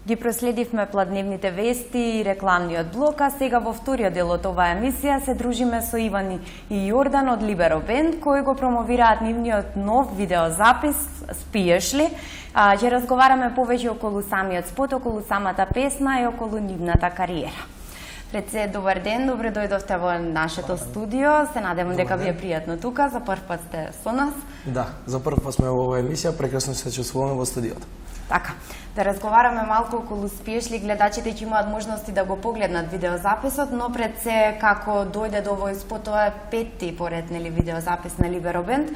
Ги проследивме пладневните вести и рекламниот блок, а сега во вториот дел од оваа емисија се дружиме со Иван и Јордан од Либеро Бенд, кои го промовираат нивниот нов видеозапис "Спиеш ли?". Ќе разговараме повеќе околу самиот спот, околу самата песна и околу нивната кариера. Пред се, добар ден, добре дојдовте во нашето студио. Се надевам дека ви е пријатно тука, за прв пат сте со нас. Да, за прв пат сме во оваа емисија, прекрасно се чувствуваме во студиото. Така, да разговараме малку околу "Спиеш ли?". Гледачите ќе имаат можности да го погледнат видеозаписот, но пред се, како дојде до овој спот, тоа е петти поред видеозапис на Либеро Бенд.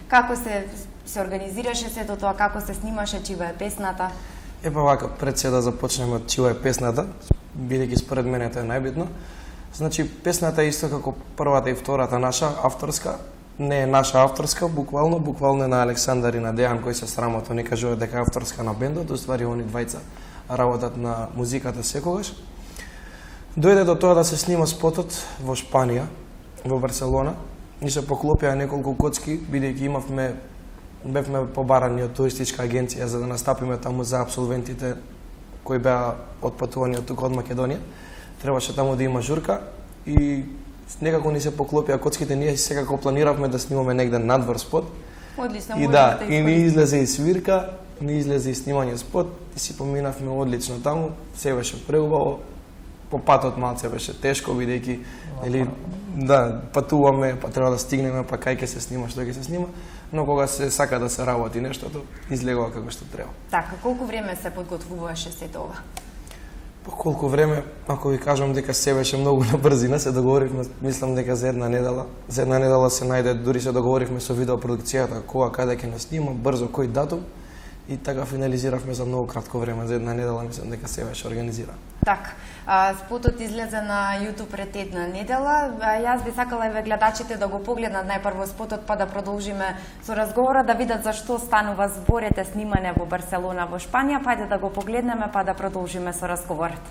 Како се организираше сето тоа, како се снимаше, чива е песната? Епа вака, пред се да започнеме од чива е песната, бидејќи според мене тоа е најбитно. Значи, песната е исто како првата и втората наша авторска, не е наша авторска, буквално е на Александар и на Дејан, кои се срамотно не кажуваат дека е авторска на бендот, уствари они двајца работат на музиката секогаш. Дојде до тоа да се снима спотот во Шпанија, во Барселона, и се поклопија неколку коцки, бидејќи бевме побарани од туристичка агенција за да настапиме таму за абсолвентите кои беа отпатувани од тука од Македонија. Требаше таму да има журка и некако ни се поклопија коцките, ние секако планиравме да снимаме негде надвор спот. Одлично, и да, и ни излезе и свирка, ни излезе и снимање спот, и си поминавме одлично таму, се беше преубаво. По патот малце беше тешко, бидејќи да, патуваме, па треба да стигнеме, па кај ќе се снима, што ќе се снима, но кога се сака да се работи нештото, излегува како што треба. Така, колку време се подготвуваше сето ова? По колку време, ако ви кажам дека се беше многу на брзина, се договоривме, мислам дека за една недела. За една недела се најде, дури се договоривме со видеопродукцијата кога, каде ќе нас снима, брзо кој датум, и така финализиравме за многу кратко време, за една недела, мислам дека се беше организирано. Така, спотот излезе на YouTube пред една недела. Јас би сакала и гледачите да го погледнат најпрво спотот, па да продолжиме со разговора, да видат за што станува зборите снимане во Барселона, во Шпанија, па да го погледнеме, па да продолжиме со разговорот.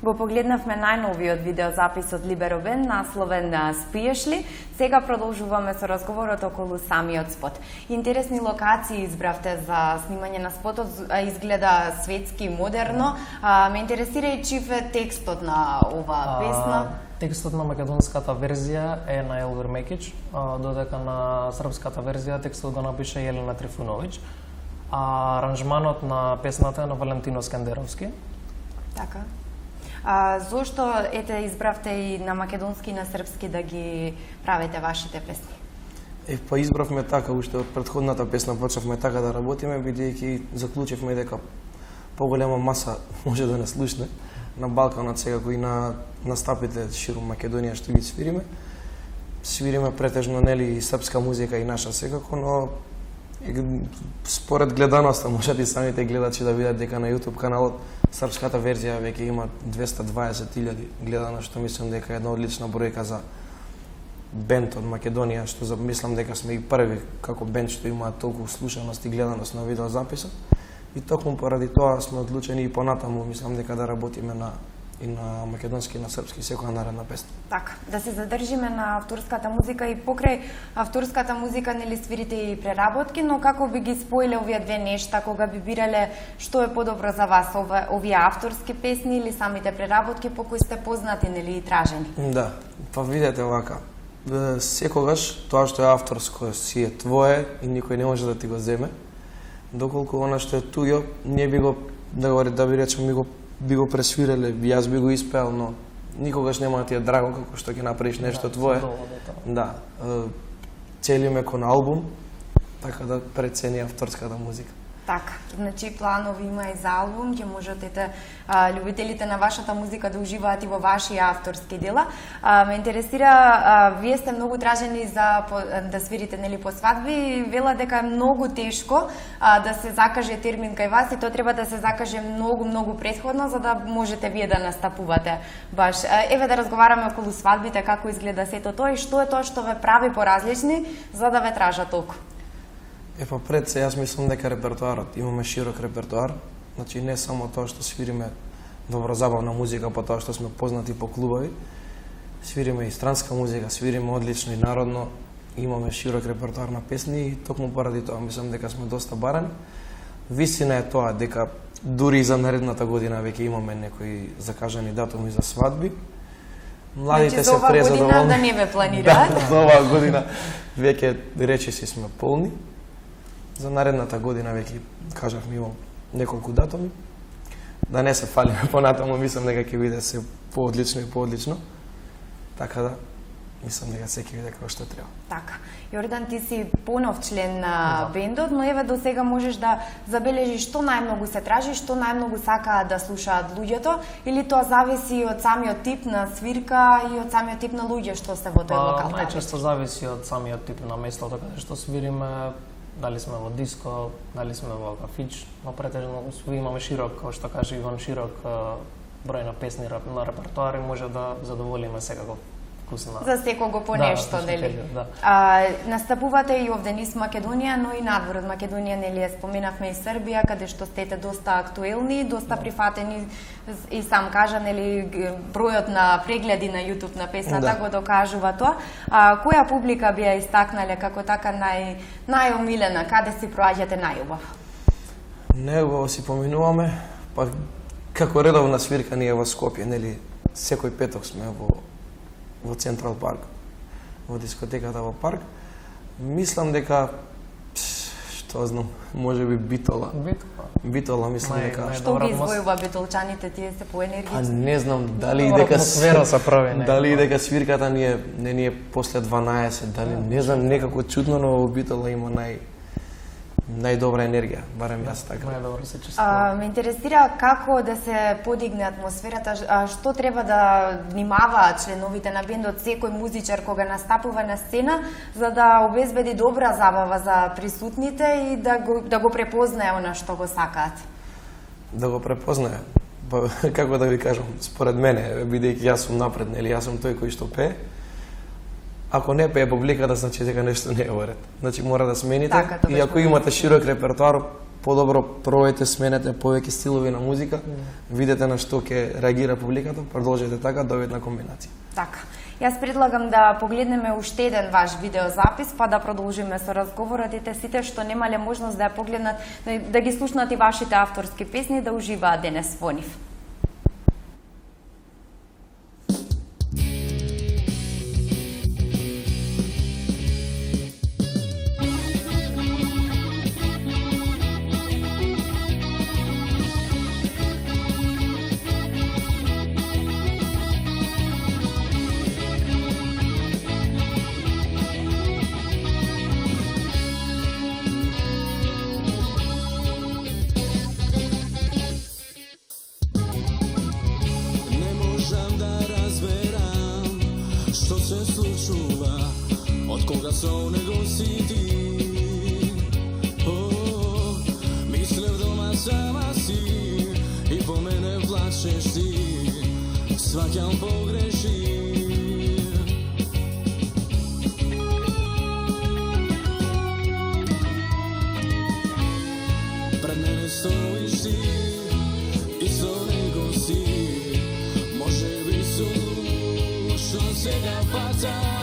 Го погледнавме најновиот видеозапис од Либеро Бенд, насловен "Спиеш ли?". Сега продолжуваме со разговорот околу самиот спот. Интересни локации избравте за снимање на спотот, изгледа светски и модерно. Ме интересира и чив е текстот на оваа песна. Текстот на македонската верзија е на Елвир Мекич, додека на српската верзија текстот го напише Јелена Трифуновиќ, а аранжманот на песната е на Валентино Скендеровски. Така. Зошто избравте и на македонски и на српски да ги правите вашите песни? Па избравме така, уште од претходната песна почнавме така да работиме, бидејќи заклучивме дека поголема маса може да не слушне на Балканот секако и на настапите ширум Македонија што ги свириме. Свириме претежно нели српска музика и наша секако, но според гледаноста можат и самите гледачи да видат дека на YouTube каналот српската верзија веќе има 220.000 гледано, што мислам дека е една одлична бројка за бенд од Македонија, што мислам дека сме и први како бенд што има толку слушаност и гледаност на видеозаписот. И токму поради тоа сме одлучени и понатаму, мислам дека да работиме и на македонски и на српски секоја наредна песна. Така, да се задржиме на авторската музика и покрај авторската музика нели свирите и преработки, но како би ги споиле овие две нешта кога би бирале што е подобро за вас, овие авторски песни или самите преработки по кои сте познати нели и тражени? Да, па видете вака. Секогаш тоа што е авторско си е твое и никој не може да ти го земе. Доколку она што е туѓо, не би го да би речем би го пресвирале, јас би го испеал, но никогаш нема да ти е драго како што ќе направиш нешто твое. Да, целиме кон албум, така да прецени авторската музика. Така, значи планови има и за албум, ќе можете љубителите на вашата музика да уживаат и во ваши авторски дела. Ме интересира, вие сте многу тражени за да свирите нели по свадби, вела дека е многу тешко да се закаже термин кај вас и тоа треба да се закаже многу претходно за да можете вие да настапувате баш. Еве да разговараме околу свадбите, како изгледа сето тоа и што е тоа што ве прави поразлични за да ве тражат толку. Па пред се, јас мислам дека репертоарот, имаме широк репертоар, значи не само тоа што свириме добро забавна музика, по тоа што сме познати по клубови, свириме и странска музика, свириме одлично и народно, имаме широк репертоар на песни и токму поради тоа мислам дека сме доста барани. Вистина е тоа дека дури и за наредната година веќе имаме некои закажани датуми за свадби. Младите се презадоволни. За оваа година да не ве планираат? Да, за оваа година веќе речиси сме полни. За наредната година веќе кажавме имам неколку датуми. Да не се фалиме понатаму, мислам дека ќе биде се поодлично и поодлично. Така да, мислам дека се ќе биде како што треба. Така. Јордан, ти си понов член на бендот, но еве до сега можеш да забележиш што најмногу се тражи, што најмногу сакаат да слушаат луѓето, или тоа зависи од самиот тип на свирка и од самиот тип на луѓе што се во тој локал? Најчесто зависи од самиот тип на местото каде што свириме. Дали сме во диско, дали сме во кафич, но претежно имаме широк, како што каже Иван, широк број на песни на репертоар и може да задоволиме секако вкусна. За секого по нешто, нели? Да. Настапувате и овде низ Македонија, но и надвор од Македонија, нели, споменавме и Србија, каде што стете доста актуелни, доста прифатени и сам кажа, нели, бројот на прегледи на YouTube на песната го докажува тоа. Која публика би ја истакнале како така најомилена, каде си проаѓате најубав? Најубаво си поминуваме, па како редовна свирка ние во Скопје, нели, секој петок сме во Централ парк, во дискотеката во парк. Мислам дека што знам, можеби Битола. Битола мислам дека. Што ги извојува битолчаните, тие се поенергични? А не знам дали дека дали дека свирката не ни е после 12, дали не знам, некако чудно, но во Битола има најдобра енергија, барем јас така. Најдобро се чувствувам. Ме интересира како да се подигне атмосферата, што треба да внимаваат членовите на бендот, секој музичар кога настапува на сцена, за да обезбеди добра забава за присутните и да го препознае она што го сакаат. Да го препознае? Како да ви кажам, според мене, бидејќи јас сум напред, нели, јас сум тој кој што пее. Ако не пее публиката, значи дека нешто не е во ред. Значи мора да смените и ако имате широк репертоар, подобро пробајте, сменете повеќе стилови на музика, видете на што ќе реагира публиката, продолжете така до една комбинација. Така. Јас предлагам да погледнеме уште еден ваш видеозапис, па да продолжиме со разговорот и сите што немале можност да ја погледнат, да ги слушнат и вашите авторски песни, да уживаат денес во нив. Od koga so nego si ti. Mislim doma sama si i po mene plačeš ti. Svakim pogrešim. Pred mene stojiš ti isto nego si. Može bi su što se ga patam.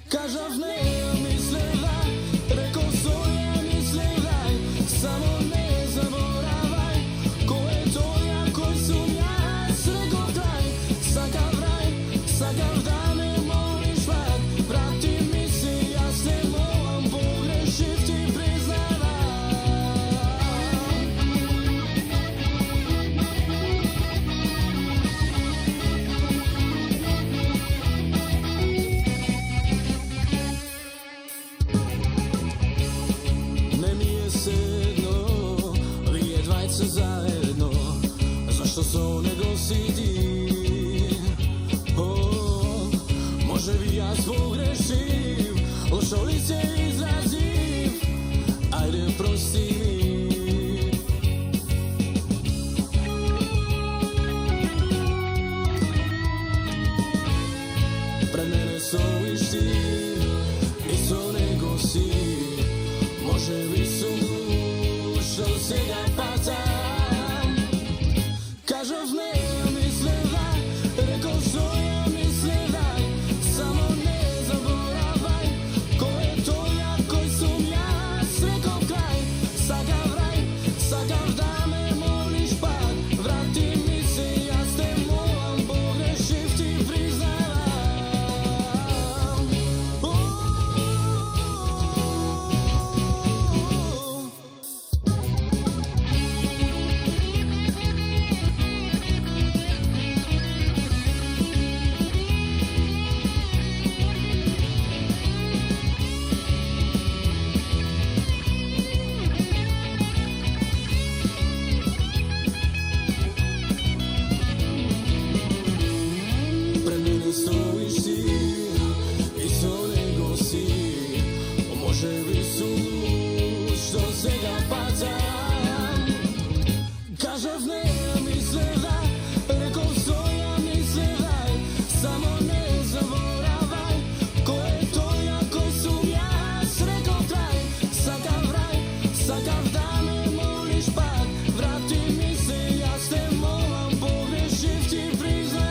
Kažav ne mislevaj, rekao svoj ja mislevaj, samo ne zaboravaj, ko je to ja, koji sam ja, srego kraj, sakav raj, sakav da me moliš vlad, vrati mi se, ja se moram pogrešit ti priznavam. Zajedno, zašto so nego si ti? Može bi ja pogrešim, lošo lice izrazim, ajde prosti mi. Pred mene stojiš ti, isto nego si, može bi su što se ga patam. Kažav ne mislevaj, rekao svoj ja mislevaj, samo ne zaboravaj, ko je to ja, koji sam ja, sreko kraj, sakav raj, sakav da me moliš pad, vrati mi se, ja s te moram pogrešit ti priznavam. Stojiš ti, isto nego si, može bi su što se ga patam. Kažav ne mislevaj, rekao svoj ja mislevaj, samo ne zaboravaj, ko je to ja, koji sam ja, sreko kraj, sakav raj, sakav da me moliš pad, vrati mi se, ja s te moram pogrešit ti priznavam.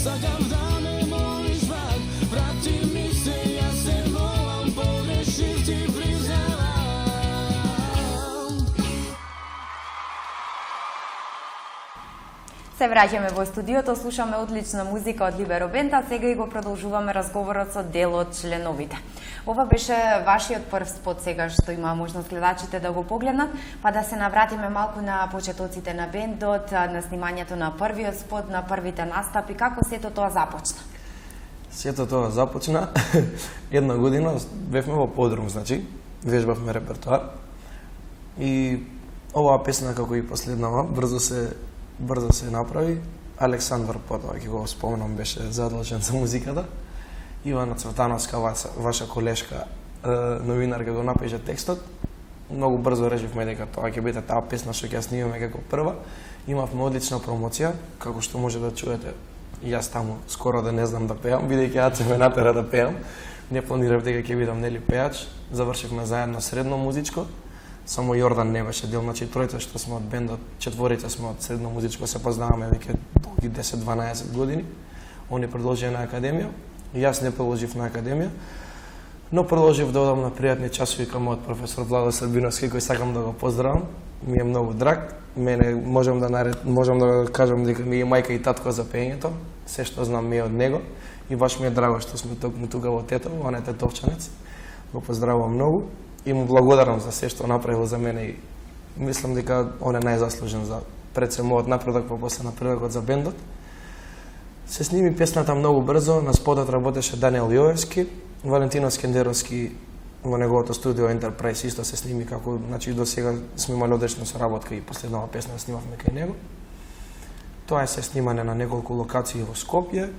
Sakav da me moliš vlad, vrati mi se, ja se moram pogrešit ti priznavam. Се враќаме во студиото, слушаме одлична музика од Libero Band, а сега и го продолжуваме разговорот со дел од членовите. Ова беше вашиот прв спот сега што има можност гледачите да го погледнат, па да се навратиме малку на почетоците на бендот, на снимањето на првиот спот, на првите настапи, како сето тоа започна? Сето тоа започна една година, бевме во подрум, значи, вежбавме репертоар и оваа песна, како и последнава, брзо се направи. Александар потоа, ќе го споменам, беше задолжен за музиката. Ивана Цветановска, ваша колешка, новинарка, го напише текстот. многу брзо решивме дека тоа ќе биде таа песна што ќе ја снимаме како прва. Имавме одлична промоција, како што може да чуете. Јас таму скоро да не знам да пеам, бидејќи Аце ме натера да пеам. Не планирав дека ќе бидам нели пеач. Завршивме заедно средно музичко. Само Јордан не беше дел, значи тројца што сме од бендот, четворица сме од средно музичко, се познаваме веќе долги 10-12 години. Они продолжија на академија, јас не продолжив на академија, но продолжив да одам на пријатни часови кај мојот професор Владо Србиновски, кој сакам да го поздравам. Ми е многу драг. Мене можам да кажам дека ми е мајка и татко за пеењето. Се што знам ми е од него и баш ми е драго што сме токму тука во Тетово, он е тетовчанец. Го поздравувам многу и му благодарам за се што направил за мене и мислам дека он е најзаслужен за пред се мојот напредок, па после напредокот за бендот. Се сними песната многу брзо, на спотот работеше Даниел Јовевски, Валентино Скендеровски во неговото студио Enterprise исто се сними како, значи до сега сме имали одлична соработка и последнава песна снимавме кај него. Тоа е се снимане на неколку локации во Скопје.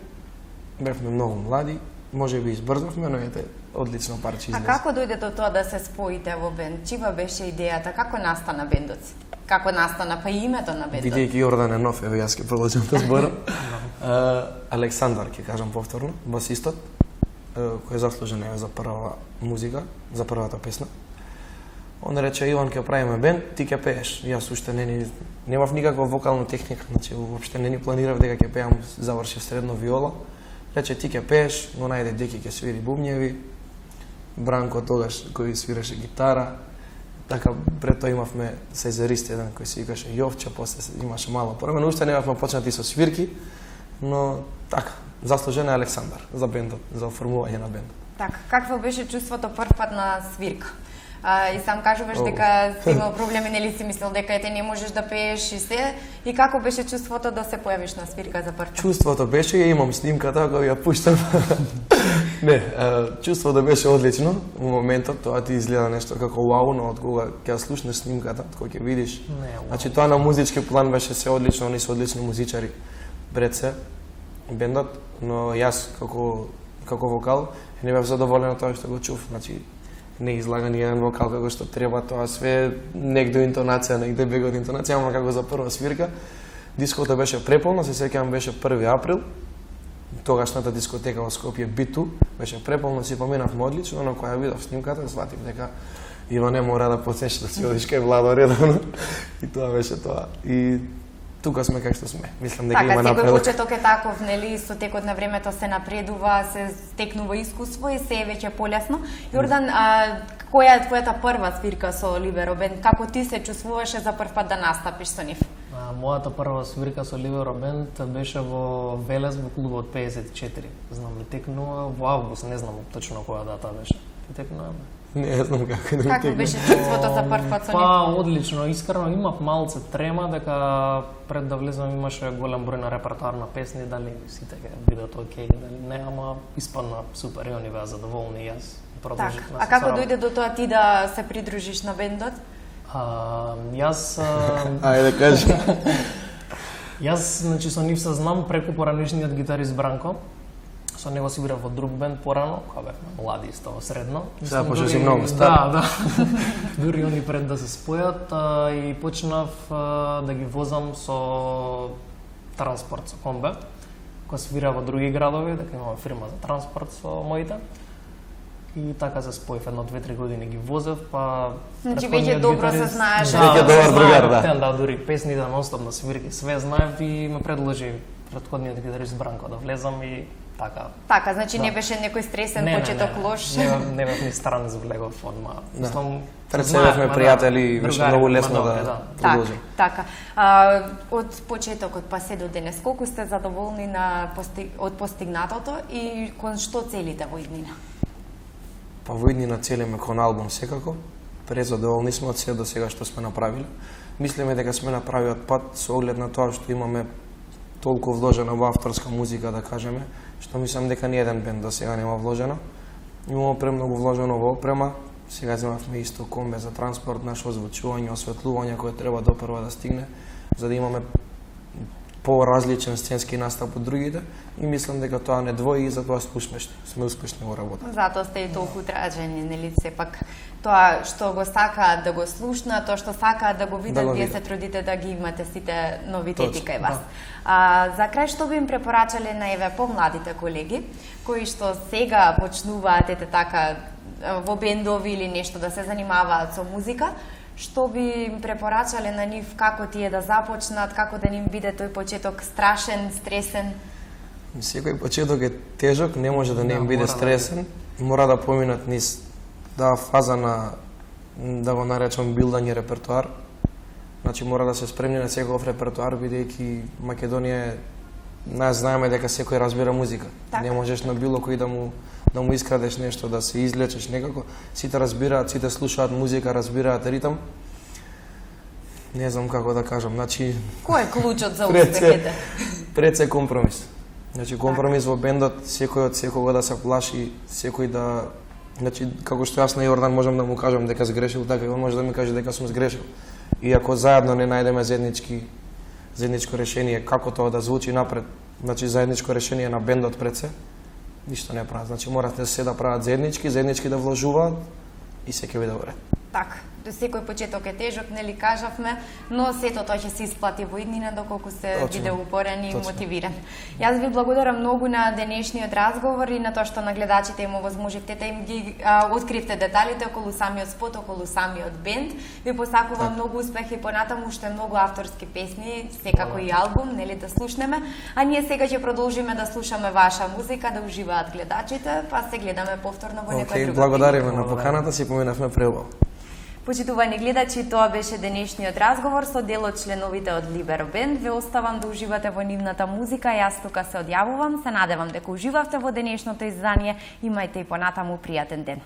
Бевме многу млади, можеби избрзавме, но ете одлично парче А излезе. како дојде до тоа да се споите во бенд? Чива беше идејата? Како настана бендот? Како настана па и името на бендот? Бидејќи Јордан е нов, еве јас ќе продолжам да зборам. Александар ќе кажам повторно, басистот, кој е заслужен еве за прва музика, за првата песна. Он рече: Иван, ќе правиме бенд, ти ќе пееш. Јас уште немав никаква вокална техника, значи воопште не ни планирав дека ќе пеам, завршив средно виола. Рече: ти ќе пееш, но најде Деки ќе свири бубњеви, Бранко тогаш кој свираше гитара. Така пред тоа имавме сезарист еден кој се викаше Јовче, после имаше мало промена, уште немавме почнати со свирки, но така, заслужен е Александар за бендот, за оформување на бендот. Така, какво беше чувството прв пат на свирка? И сам кажуваш дека си имал проблеми, нели си мислел дека ете не можеш да пееш и се. И како беше чувството да се појавиш на свирка за прв пат? Чувството беше, ја имам снимката, кога ја пуштам. Не, чувството беше одлично. Во моментот тоа ти изгледа нешто како вау, но од кога ќе слушнеш снимката, кога ќе видиш. Значи тоа на музички план беше се одлично, они се одлични музичари пред се бендот, но јас како вокал не бев задоволен од тоа што го чув. Значи не излага ни еден вокал како што треба, тоа све негде интонација, негде бега од интонација, ама како за прва свирка. Диското беше преполно, се сеќавам беше 1 април. Тогашната дискотека во Скопје Биту беше преполно, си поминавме одлично, но кога ја видов снимката, сватив дека Иване мора да почнеш да си одиш кај Владо редовно. И тоа беше тоа. И тука сме кај што сме. Мислам дека има Така, секој напредок. почеток е таков, нели, со текот на времето се напредува, се стекнува искуство и се е веќе полесно. Јордан, која е твојата прва свирка со Либеро бенд? Како ти се чувствуваше за прв пат да настапиш со нив? Мојата прва свирка со Ливеро бенд беше во Велес во клубот 54. Знам ли текнува во август, не знам точно која дата беше. Текнува? Не знам како да ми Како текне. беше чувството за прв пат со нив? Па, одлично, искрено имав малце трема дека пред да влезам имаше голем број на репертоар на песни, дали сите ќе бидат окей, дали не, ама испадна супер и они беа задоволни и јас продолжив Так. на А како дојде до тоа ти да се придружиш на бендот? Јас Ајде кажи. Јас, значи, со нив се знам преку поранешниот гитарист Бранко. Со него си играв во друг бенд порано, кога бевме млади исто во средно. Сега пошто дури- си многу стар. Да. Дури они пред да се спојат и почнав да ги возам со транспорт, со комбе, кој свира во други градови, дека имаме фирма за транспорт со моите. И така се споив, 1-2-3 години ги возев, па... Значи, претходниот веќе добро се гитарист- знаеш. Веќе добар другар, да. Тен, да, дури песните, нонстоп на свирки, све знаев и ме предложи претходниот гитарист Бранко да влезам и така. Така, значи не беше некој стресен почеток лош. Не бев ни стран изблегов одма. Мислам, Пред се знаев, бевме ма пријатели и беше другари, многу лесно ма да Така, продолжим. така. Од почетокот па се до денес, колку сте задоволни од постигнатото и кон што целите во иднина? Па во иднина целиме кон албум секако. Презадоволни сме од се до сега што сме направиле. Мислиме дека сме направиот пат со оглед на тоа што имаме толку вложено во авторска музика, да кажеме, што мислам дека ни еден бенд до сега нема вложено. Имamo премногу вложено во опрема. Сега земавме исто комбе за транспорт, наше озвучување, осветлување кое треба допрва да стигне, за да имаме поразличен сценски настап од другите и мислам дека тоа не двои и затоа сме успешни во работа. Затоа сте и толку тражени, нели? Сепак тоа што го сакаат да го слушнат, тоа што сакаат да го видат, го вие видат. се трудите да ги имате сите новитети Точно, кај вас. да. За крај што би им препорачале на еве помладите колеги кои што сега почнуваат ете така во бендови или нешто да се занимаваат со музика, што би им препорачале на нив како тие да започнат, како да ним биде тој почеток страшен, стресен? Секој почеток е тежок, не може да не им биде мора да стресен, мора да поминат низ фаза на, да го наречам, билдање репертоар. Значи мора да се спремни на секој репертоар, бидејќи Македонија знаеме дека секој разбира музика. Така. Не можеш на било кој да му искрадеш нешто, да се излечеш некако. Сите разбираат, сите слушаат музика, разбираат ритам. Не знам како да кажам, значи Кој е клучот за Пред се- успехите? пред се компромис. Значи компромис во бендот, секој од секого да се плаши, секој да, значи како што јас на Јордан можам да му кажам дека сгрешил, така и он може да ми каже дека сум сгрешил. И ако заедно не најдеме заедничко решение како тоа да звучи напред, значи заедничко решение на бендот пред се, ништо не прават. Значи морате се да прават заеднички да вложуваат и се ќе биде во ред. Така, секој почеток е тежок, нели кажавме, но сето тоа ќе се исплати во иднина доколку се Точно. биде упорен и Точно. мотивиран. Јас ви благодарам многу на денешниот разговор и на тоа што на гледачите им овозможивте да им ги откривте деталите околу самиот спот, околу самиот бенд. Ви посакувам многу успех и понатаму уште многу авторски песни, секако и албум, нели да слушнеме. А ние сега ќе продолжиме да слушаме ваша музика, да уживаат гледачите, па се гледаме повторно во некоја друга Благодариме на поканата, си поминавме преубаво. Почитувани гледачи, тоа беше денешниот разговор со дел од членовите од Libero Band. Ве оставам да уживате во нивната музика, јас тука се одјавувам, се надевам дека уживавте во денешното издание, имајте и понатаму пријатен ден.